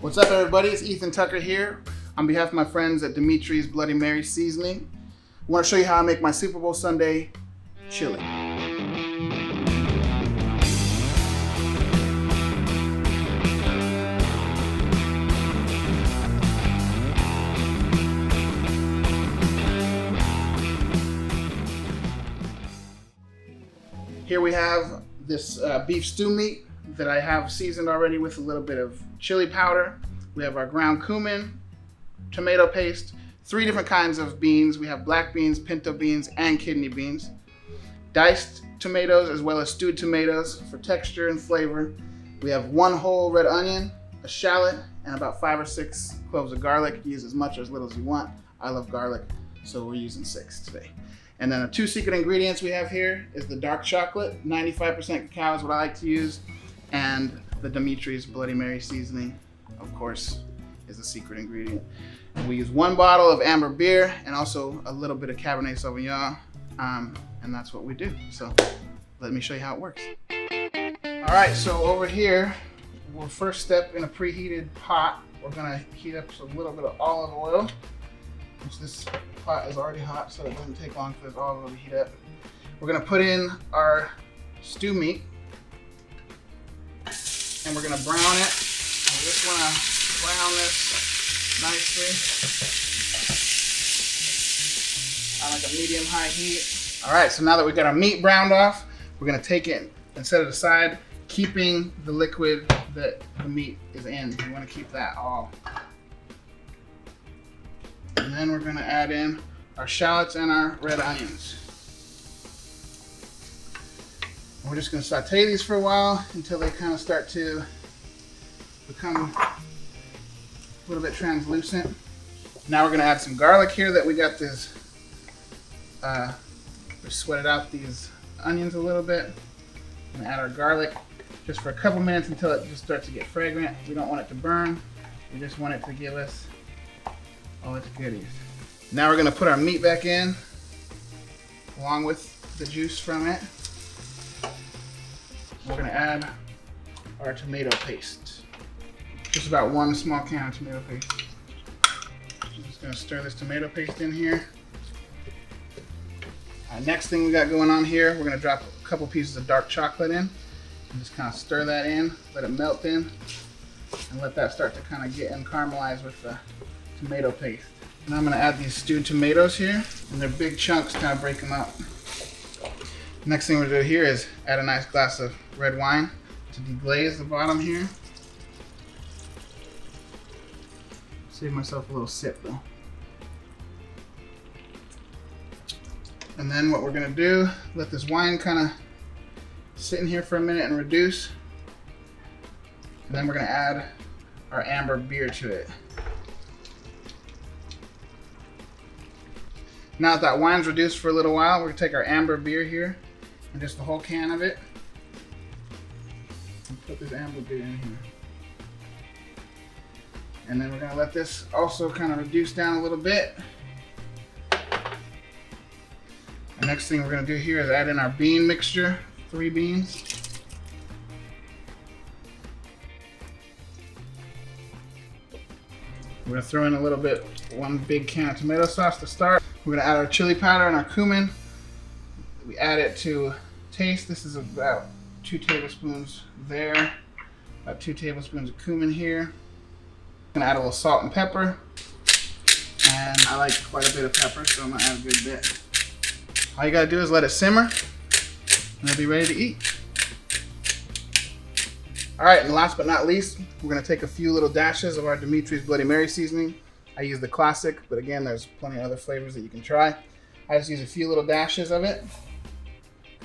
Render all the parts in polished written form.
What's up, everybody? It's Ethan Tucker here on behalf of my friends at Dimitri's Bloody Mary Seasoning. I want to show you how I make my Super Bowl Sunday chili. Here we have this beef stew meat that I have seasoned already with a little bit of chili powder. We have our ground cumin, tomato paste, 3 different kinds of beans. We have black beans, pinto beans, and kidney beans. Diced tomatoes as well as stewed tomatoes for texture and flavor. We have 1 whole red onion, a shallot, and about 5 or 6 cloves of garlic. You can use as much or as little as you want. I love garlic, so we're using 6 today. And then the 2 secret ingredients we have here is the dark chocolate, 95% cacao is what I like to use, and the Dimitri's Bloody Mary seasoning, of course, is a secret ingredient. And we use 1 bottle of amber beer and also a little bit of Cabernet Sauvignon, and that's what we do. So let me show you how it works. All right, so over here, we'll first step in a preheated pot. We're gonna heat up a little bit of olive oil, which this pot is already hot, so it doesn't take long for this olive oil to heat up. We're gonna put in our stew meat, and we're gonna brown it. We just wanna brown this nicely on like a medium-high heat. All right, so now that we got our meat browned off, we're gonna take it and set it aside, keeping the liquid that the meat is in. We wanna keep that all. And then we're gonna add in our shallots and our red onions. And we're just gonna saute these for a while until they kind of start to become a little bit translucent. Now we're gonna add some garlic here that we got this, we sweated out these onions a little bit. And add our garlic just for a couple minutes until it just starts to get fragrant. We don't want it to burn. We just want it to give us all its goodies. Now we're gonna put our meat back in along with the juice from it. We're gonna add our tomato paste. Just about 1 small can of tomato paste. I'm just gonna stir this tomato paste in here. Next thing we got going on here, we're gonna drop a couple pieces of dark chocolate in and just kind of stir that in, let it melt in, and let that start to kind of get and caramelize with the tomato paste. And I'm gonna add these stewed tomatoes here, and they're big chunks, kind of break them up. Next thing we're gonna do here is add a nice glass of red wine to deglaze the bottom here. Save myself a little sip though. And then what we're gonna do, let this wine kind of sit in here for a minute and reduce. And then we're gonna add our amber beer to it. Now that that wine's reduced for a little while, we're gonna take our amber beer here and just the whole can of it. And put this amber beer in here. And then we're gonna let this also kind of reduce down a little bit. The next thing we're gonna do here is add in our bean mixture, 3 beans. We're gonna throw in a little bit, 1 big can of tomato sauce to start. We're gonna add our chili powder and our cumin. We add it to taste. This is about 2 tablespoons there. About 2 tablespoons of cumin here. I'm gonna add a little salt and pepper. And I like quite a bit of pepper, so I'm gonna add a good bit. All you gotta do is let it simmer, and it'll be ready to eat. All right, and last but not least, we're gonna take a few little dashes of our Dimitri's Bloody Mary seasoning. I use the classic, but again, there's plenty of other flavors that you can try. I just use a few little dashes of it.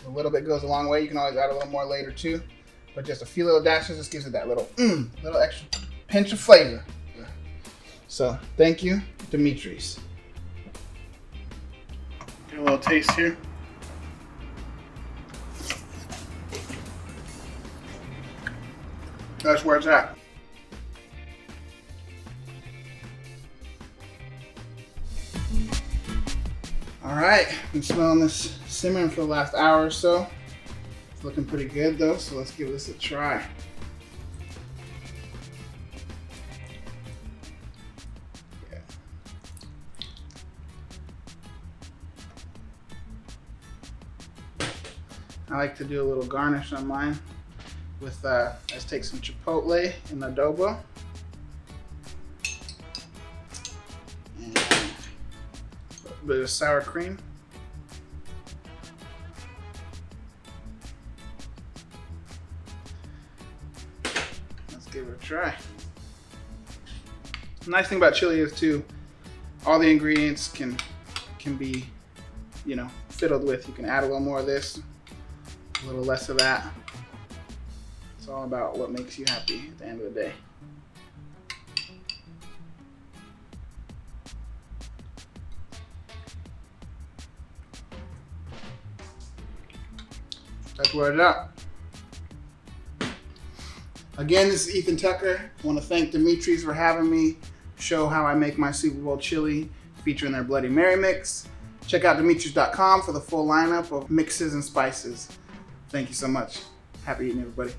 A little bit goes a long way. You can always add a little more later too, but just a few little dashes just gives it that little extra pinch of flavor. So thank you, Dimitri's. Get a little taste here. That's where it's at. All right, been smelling this simmering for the last hour or so. It's looking pretty good though, so let's give this a try. I like to do a little garnish on mine with, let's take some chipotle and adobo. And a bit of sour cream. Let's give it a try. The nice thing about chili is too, all the ingredients can be, you know, fiddled with. You can add a little more of this, a little less of that. It's all about what makes you happy at the end of the day. That's what it's up. Again, this is Ethan Tucker. I want to thank Dimitri's for having me show how I make my Super Bowl chili featuring their Bloody Mary mix. Check out Dimitris.com for the full lineup of mixes and spices. Thank you so much. Happy eating, everybody.